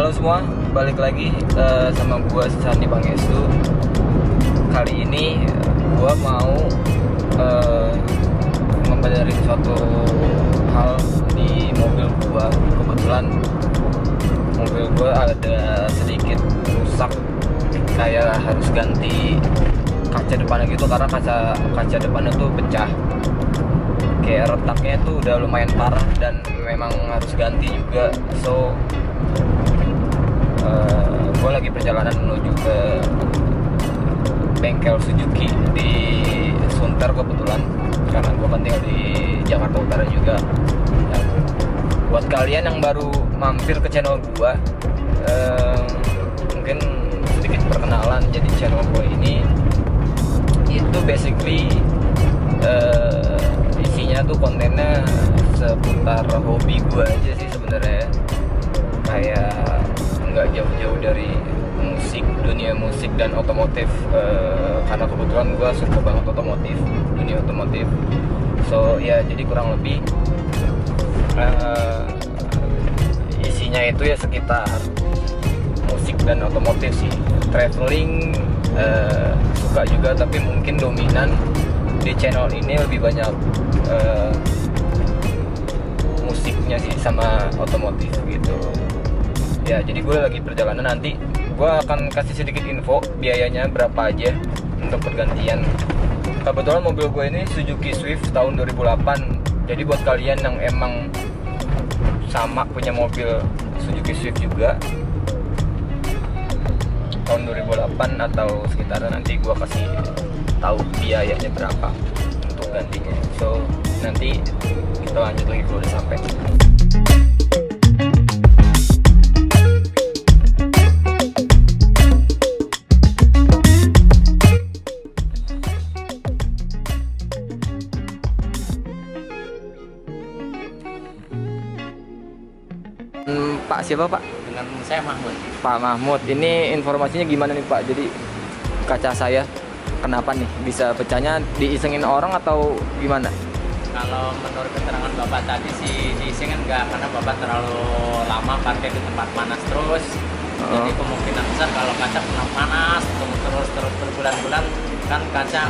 Halo semua, balik lagi sama gua Sandi Pangestu. Kali ini gua mau membenerin suatu hal di mobil gua. Kebetulan mobil gua ada sedikit rusak, kayak harus ganti kaca depannya gitu karena kaca depannya tuh pecah. Kayak retaknya tuh udah lumayan parah dan memang harus ganti juga. So gue lagi perjalanan menuju ke bengkel Suzuki di Sunter kebetulan, karena gue kan tinggal di Jakarta Utara juga. Dan buat kalian yang baru mampir ke channel gue, mungkin sedikit perkenalan. Jadi channel gue ini itu basically isinya tuh kontennya seputar hobi gue aja sih sebenarnya. Kayak nggak jauh-jauh dari dunia musik dan otomotif, karena kebetulan gue suka banget dunia otomotif. So ya, jadi kurang lebih isinya itu ya sekitar musik dan otomotif sih. Traveling suka juga, tapi mungkin dominan di channel ini lebih banyak musiknya sih sama otomotif gitu. Ya, jadi gue lagi perjalanan, nanti gue akan kasih sedikit info biayanya berapa aja untuk pergantian. Kebetulan mobil gue ini Suzuki Swift tahun 2008. Jadi buat kalian yang emang sama punya mobil Suzuki Swift juga tahun 2008 atau sekitarnya, nanti gue kasih tahu biayanya berapa untuk gantinya. So nanti kita lanjut lagi kalau udah sampai. Pak siapa Pak? Dengan saya Mahmud. Pak Mahmud. Ini informasinya gimana nih Pak? Jadi kaca saya kenapa nih bisa pecahnya? Diisengin orang atau gimana? Kalau menurut keterangan Bapak tadi sih diisengin enggak, karena Bapak terlalu lama parkir di tempat panas terus. Jadi kemungkinan besar kalau kaca kena panas terus berbulan-bulan, kan kaca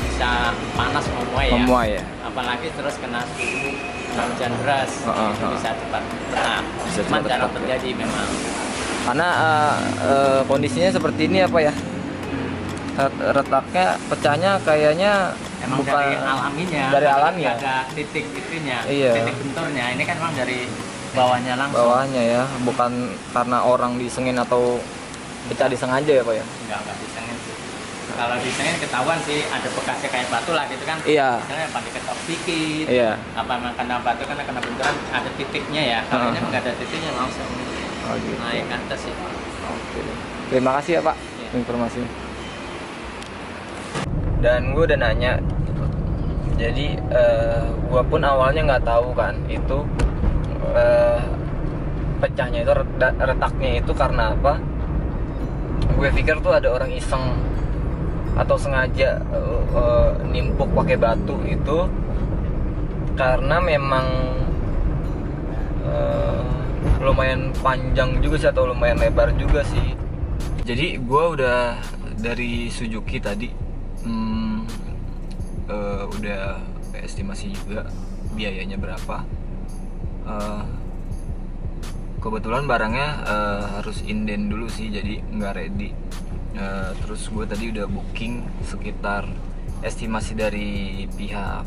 bisa panas memuai ya. Apalagi terus kena suhu hujan deras, itu bisa cepat retak. Cuma jarang terjadi memang. Karena kondisinya seperti ini apa ya? Retaknya, pecahnya kayaknya emang bukan dari alaminya. Dari alami ya. Ada titik itunya, iya. Titik benturnya. Ini kan memang dari bawahnya langsung. Bawahnya ya, bukan karena orang disengin atau pecah disengaja ya Pak ya? Enggak disengin sih. Kalau disengin ketahuan sih, ada bekasnya kayak batu lah gitu kan. Iya. Misalnya apa diketok dikit. Iya. Apa emang kena batu, karena kena benturan ada titiknya ya. Kalau ini enggak ada titiknya langsung. Oh, gitu. Naik ke atas sih. Oke. Terima kasih ya Pak informasinya. Dan gue udah nanya, jadi gue pun awalnya nggak tahu kan itu pecahnya itu retaknya itu karena apa. Gue pikir tuh ada orang iseng atau sengaja nimpuk pakai batu itu, karena memang lumayan panjang juga sih, atau lumayan lebar juga sih. Jadi gue udah dari Suzuki tadi udah estimasi juga biayanya berapa. Kebetulan barangnya harus inden dulu sih, jadi nggak ready. Terus gue tadi udah booking sekitar estimasi dari pihak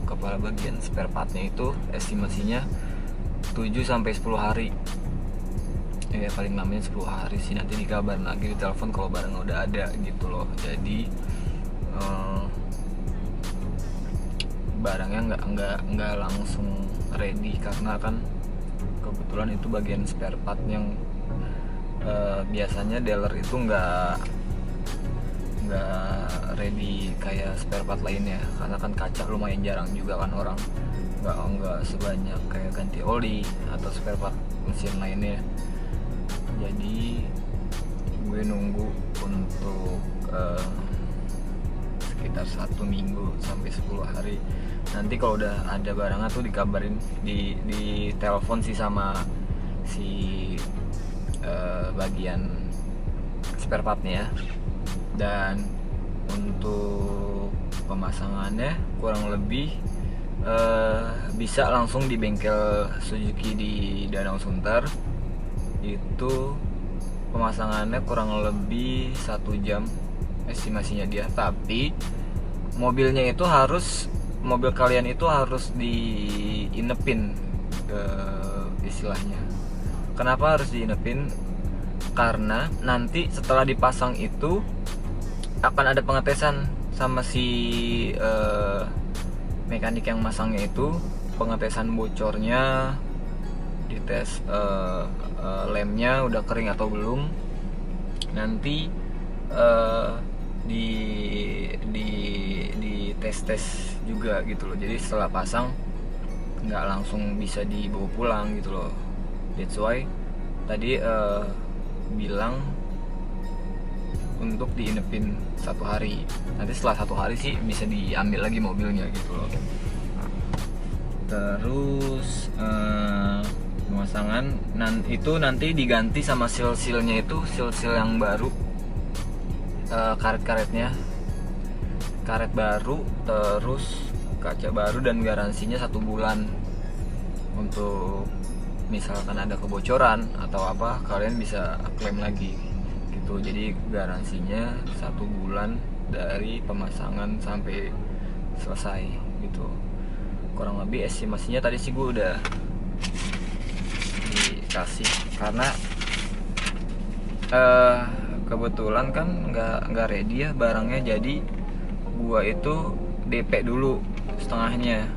kepala bagian spare partnya itu, estimasinya 7-10 hari. Ya paling lamanya 10 hari sih, nanti dikabarin lagi di telepon kalau barang udah ada gitu loh. Jadi barangnya nggak langsung ready, karena kan kebetulan itu bagian spare part yang biasanya dealer itu nggak ready kayak spare part lainnya, karena kan kaca lumayan jarang juga kan orang nggak sebanyak kayak ganti oli atau spare part mesin lainnya. Jadi gue nunggu untuk sekitar 1 minggu sampai 10 hari. Nanti kalau udah ada barangnya tuh dikabarin di telepon sih sama si bagian spare partnya. Dan untuk pemasangannya kurang lebih bisa langsung di bengkel Suzuki di Danau Sunter. Itu pemasangannya kurang lebih 1 jam estimasinya dia. Tapi mobil kalian itu harus diinepin istilahnya. Kenapa harus diinepin? Karena nanti setelah dipasang itu akan ada pengetesan sama si mekanik yang masangnya itu. Pengetesan bocornya, dites lemnya udah kering atau belum, nanti di tes juga gitu loh. Jadi setelah pasang nggak langsung bisa dibawa pulang gitu loh. That's why tadi bilang untuk diinepin 1 hari. Nanti setelah 1 hari sih bisa diambil lagi mobilnya gitu loh. Terus pemasangan itu nanti diganti sama seal-sealnya, itu seal-seal yang baru, karet-karetnya, karet baru, terus kaca baru, dan garansinya 1 bulan. Untuk misalkan ada kebocoran atau apa, kalian bisa klaim lagi gitu. Jadi garansinya 1 bulan dari pemasangan sampai selesai gitu. Kurang lebih estimasinya tadi sih gue udah dikasih, karena kebetulan kan nggak ready ya barangnya. Jadi gua itu DP dulu setengahnya.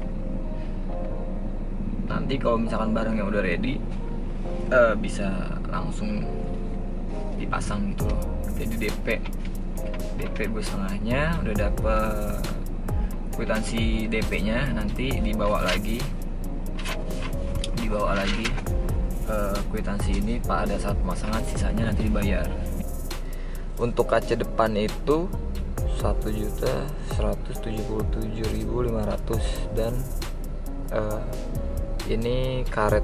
Nanti kalau misalkan barangnya udah ready, bisa langsung dipasang gitu loh. Jadi DP gue setengahnya, udah dapet kwitansi DP-nya, nanti dibawa lagi kwitansi ini pada saat pemasangan, sisanya nanti dibayar. Untuk kaca depan itu 1.177.500, dan ini karet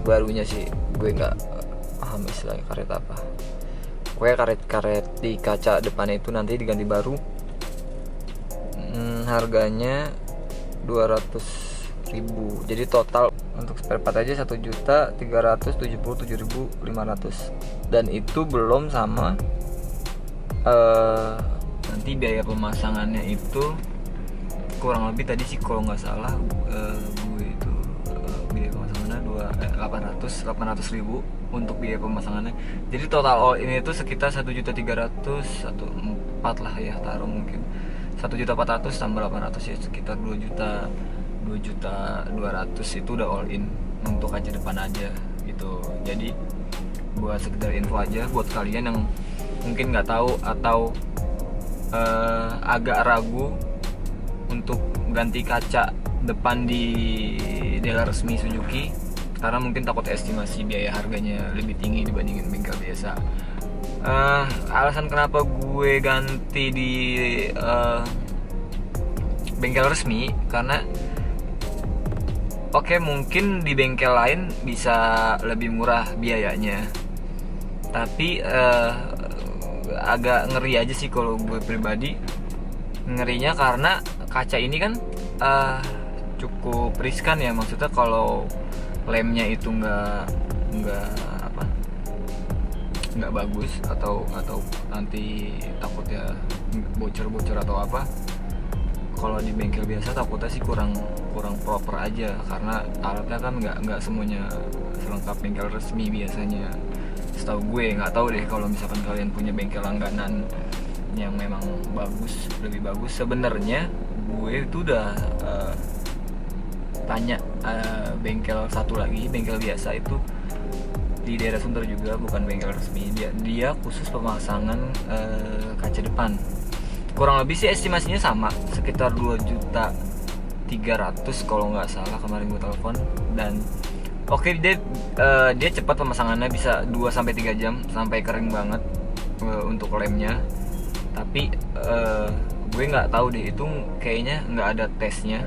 barunya sih, gue nggak paham istilahnya karet apa. Pokoknya karet di kaca depan itu nanti diganti baru. Harganya 200.000. Jadi total untuk spare part aja 1.377.500, dan itu belum sama nanti biaya pemasangannya. Itu kurang lebih tadi sih kalau nggak salah gue itu biaya pemasangannya 800.000 untuk biaya pemasangannya. Jadi total all ini itu sekitar 1.300.000, 1.400.000 lah ya, taruh mungkin 1.400.000 tambah 800 ya sekitar 2.200.000 itu udah all in untuk kaca depan aja gitu. Jadi buat sekedar info aja buat kalian yang mungkin nggak tahu atau agak ragu untuk ganti kaca depan di dealer resmi Suzuki, karena mungkin takut estimasi biaya harganya lebih tinggi dibandingin bengkel biasa. Alasan kenapa gue ganti di bengkel resmi, karena oke, mungkin di bengkel lain bisa lebih murah biayanya, tapi agak ngeri aja sih kalau gue pribadi. Ngerinya karena kaca ini kan cukup riskan ya, maksudnya kalau lemnya itu nggak bagus atau nanti takutnya bocor atau apa. Kalau di bengkel biasa takutnya sih kurang proper aja, karena alatnya kan nggak semuanya selengkap bengkel resmi biasanya. Setahu gue, nggak tahu deh kalau misalkan kalian punya bengkel langganan yang memang lebih bagus. Sebenarnya gue itu udah tanya bengkel satu lagi, bengkel biasa itu di daerah Sunter juga, bukan bengkel resmi. Dia khusus pemasangan kaca depan. Kurang lebih sih estimasinya sama, sekitar 2.300.000 kalau nggak salah kemarin gue telepon. Dan oke, dia cepat pemasangannya, bisa 2-3 jam sampai kering banget untuk lemnya. Tapi gue nggak tahu deh, itu kayaknya nggak ada tesnya,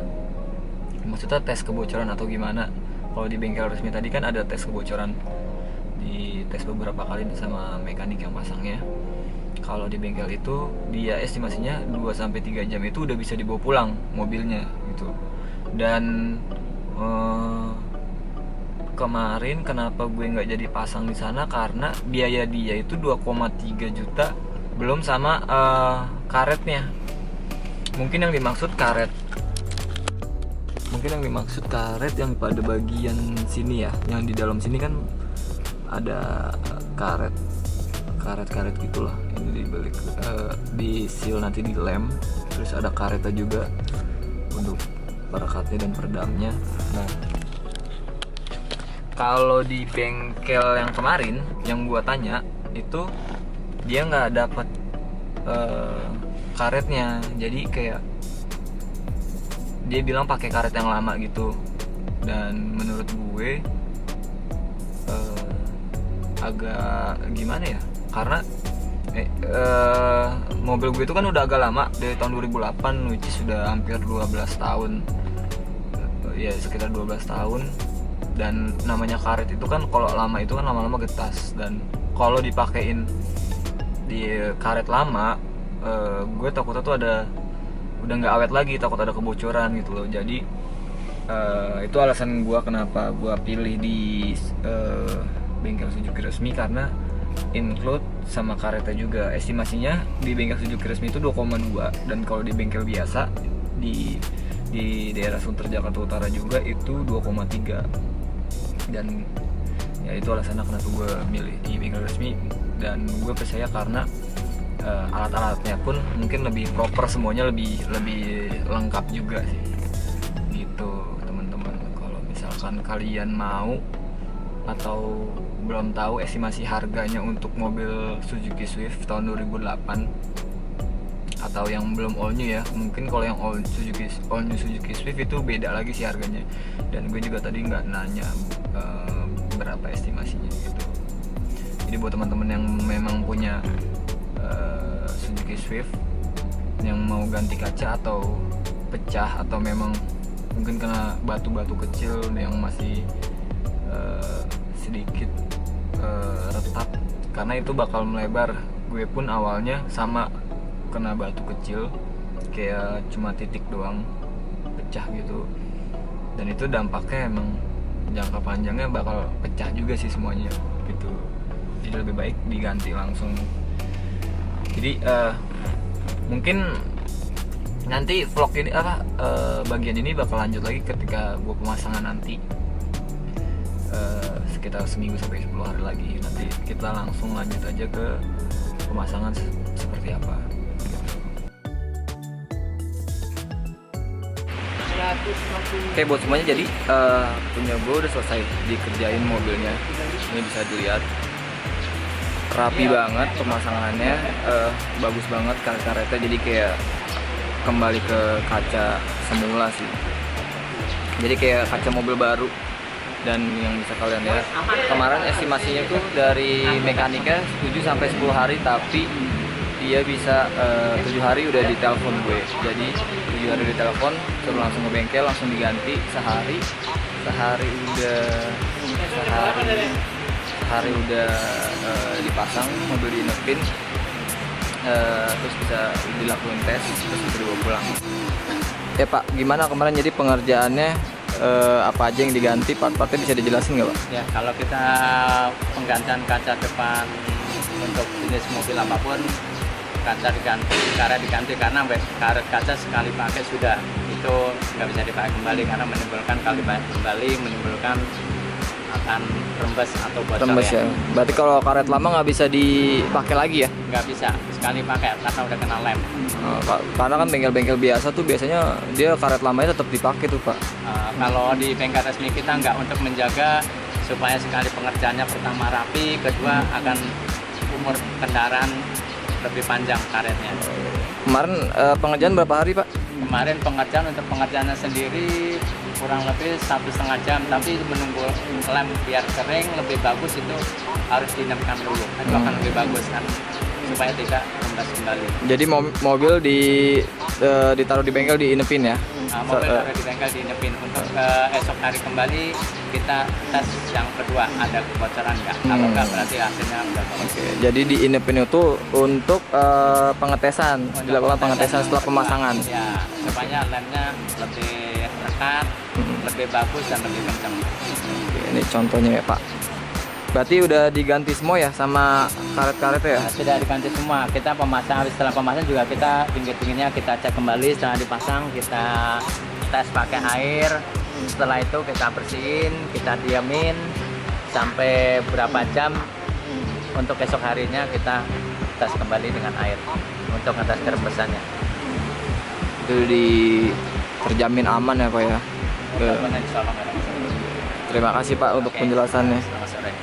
maksudnya tes kebocoran atau gimana. Kalau di bengkel resmi tadi kan ada tes kebocoran, di tes beberapa kali sama mekanik yang pasangnya. Kalau di bengkel itu dia estimasinya 2-3 jam itu udah bisa dibawa pulang mobilnya gitu. Dan kemarin kenapa gue nggak jadi pasang di sana karena biaya dia itu 2,3 juta belum sama karetnya. Mungkin yang dimaksud karet yang pada bagian sini ya, yang di dalam sini kan ada karet gitulah. Ini dibalik di seal nanti di lem, terus ada karetnya juga untuk perekatnya dan peredamnya. Nah, kalau di bengkel yang kemarin yang gua tanya itu dia nggak dapat karetnya, jadi kayak dia bilang pakai karet yang lama gitu. Dan menurut gue agak gimana ya, karena mobil gue itu kan udah agak lama, dari tahun 2008, which is sudah hampir 12 tahun, ya sekitar 12 tahun. Dan namanya karet itu kan kalau lama itu kan lama-lama getas, dan kalau dipakein di karet lama, gue takutnya tuh udah nggak awet lagi, takut ada kebocoran gitu loh. Jadi itu alasan gue kenapa gue pilih di bengkel Suzuki resmi, karena include sama karetnya juga. Estimasinya di bengkel Suzuki resmi itu 2,2, dan kalau di bengkel biasa di daerah Sunter Jakarta Utara juga itu 2,3. Dan ya itu alasannya kenapa gue milih di bengkel resmi. Dan gue percaya karena alat-alatnya pun mungkin lebih proper, semuanya lebih lengkap juga sih gitu teman-teman. Kalau misalkan kalian mau atau belum tahu estimasi harganya untuk mobil Suzuki Swift tahun 2008 atau yang belum all new ya, mungkin kalau yang all new Suzuki Swift itu beda lagi sih harganya. Dan gue juga tadi nggak nanya berapa estimasinya gitu. Jadi buat teman-teman yang memang punya Suzuki Swift yang mau ganti kaca atau pecah, atau memang mungkin kena batu-batu kecil yang masih sedikit retak, karena itu bakal melebar. Gue pun awalnya sama kena batu kecil, kayak cuma titik doang pecah gitu, dan itu dampaknya emang jangka panjangnya bakal pecah juga sih semuanya gitu. Jadi lebih baik diganti langsung. Jadi mungkin nanti vlog ini bagian ini bakal lanjut lagi ketika gue pemasangan nanti, sekitar seminggu sampai 10 hari lagi. Nanti kita langsung lanjut aja ke pemasangan seperti apa gitu. Oke buat semuanya, jadi punya gue udah selesai dikerjain mobilnya. Ini bisa dilihat rapi banget pemasangannya, bagus banget karetnya, jadi kayak kembali ke kaca semula sih, jadi kayak kaca mobil baru. Dan yang bisa kalian lihat kemarin estimasinya tuh dari mekaniknya 7-10 hari, tapi dia bisa 7 hari udah ditelepon gue. Jadi 7 hari ditelepon, suruh langsung ke bengkel, langsung diganti sehari udah dipasang, mobil diinepin, terus bisa dilakuin tes, terus bisa dibawa pulang. Ya Pak, gimana kemarin jadi pengerjaannya, apa aja yang diganti, part-partnya bisa dijelasin nggak Pak? Ya, kalau kita penggantian kaca depan untuk jenis mobil apapun, kaca diganti, karet diganti, karena karet kaca sekali pakai sudah, itu nggak bisa dipakai kembali, karena menimbulkan kali pakai kembali menimbulkan akan rembes atau bocor. Rembes ya. Berarti kalau karet lama nggak bisa dipakai lagi ya? Nggak bisa sekali pakai karena udah kena lem. Karena kan bengkel-bengkel biasa tuh biasanya dia karet lamanya tetap dipakai tuh Pak. Kalau di bengkel resmi kita nggak, untuk menjaga supaya sekali pengerjaannya pertama rapi, kedua akan umur kendaraan lebih panjang karetnya. Kemarin pengerjaan berapa hari Pak? Kemarin pengerjaan untuk pengerjaannya sendiri kurang lebih 1,5 jam, tapi menunggu lem biar kering lebih bagus itu harus diinepkan dulu. Itu akan lebih bagus kan, supaya tidak rembes kembali. Jadi mobil ditaruh di bengkel diinepin ya? Mobil taruh di bengkel diinepin. Untuk esok hari kembali kita tes yang kedua ada kebocoran nggak. Kalau nggak berarti hasilnya udah bagus. Oke, jadi diinepin itu untuk pengetesan, dilakukan pengetesan setelah pemasangan. Ya, supaya lemnya lebih rekat, lebih bagus dan lebih kencang. Oke, ini contohnya ya Pak. Berarti udah diganti semua ya sama karet-karetnya ya? Nah, sudah diganti semua. Kita pemasang, setelah pemasangan juga kita pinggir-pinggirnya kita cek kembali. Setelah dipasang kita tes pakai air. Setelah itu kita bersihin, kita diamin sampai berapa jam. Untuk esok harinya kita tes kembali dengan air untuk ngetes kerebesannya. Itu terjamin aman ya Pak ya? Mudah-mudahan insya Allah nggak ada masalah. Terima kasih Pak untuk Oke, penjelasannya. selamat sore.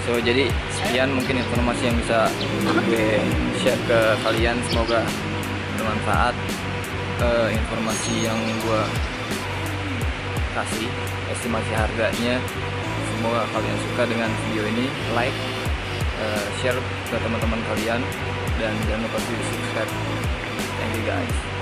So jadi sekian mungkin informasi yang bisa gue share ke kalian, semoga bermanfaat. Informasi yang gue kasih, estimasi harganya, semoga kalian suka dengan video ini. Like, share ke teman-teman kalian, dan jangan lupa di subscribe. Thank you guys.